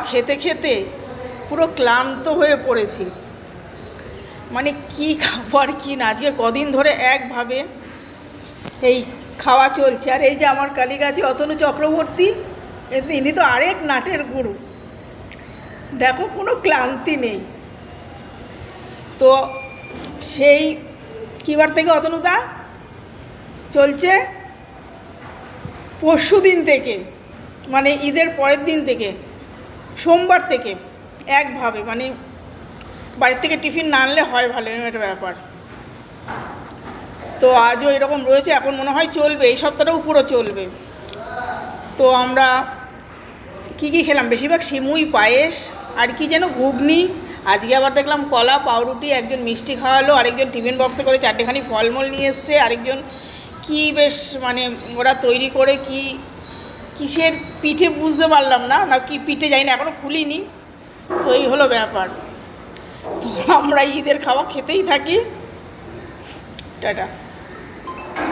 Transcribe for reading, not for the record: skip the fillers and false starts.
খেতে খেতে পুরো ক্লান্ত হয়ে পড়েছি। মানে কি খাবার কি না, আজকে কদিন ধরে একভাবে এই খাওয়া চলছে। আর এই যে আমার কালীগাছি অতনু চক্রবর্তী, ইনি তো আরেক নাটের গুরু, দেখো কোনো ক্লান্তি নেই। তো সেই কিবার থেকে অতনুদা চলছে? পরশু দিন থেকে, মানে ঈদের পরের দিন থেকে, সোমবার থেকে একভাবে, মানে বাড়ির থেকে টিফিন না আনলে হয় ভালো, এরকম একটা ব্যাপার। তো আজও এরকম রয়েছে, এখন মনে হয় চলবে, এই সপ্তাহটাও পুরো চলবে। তো আমরা কি কি খেলাম, বেশিরভাগ সিমুই, পায়েস, আর কি যেন ঘুগনি। আজকে আবার দেখলাম কলা, পাউরুটি, একজন মিষ্টি খাওয়ালো, আরেকজন টিফিন বক্সে করে 4টেখানি ফলমূল নিয়ে এসছে, আরেকজন কি বেশ মানে ওরা তৈরি করে কি কিসের পিঠে বুঝতে পারলাম না, না কি পিঠে যাই না, এখনও খুলিনি। তো এই হলো ব্যাপার। তো আমরা ঈদের খাওয়া খেতেই থাকি। টাটা।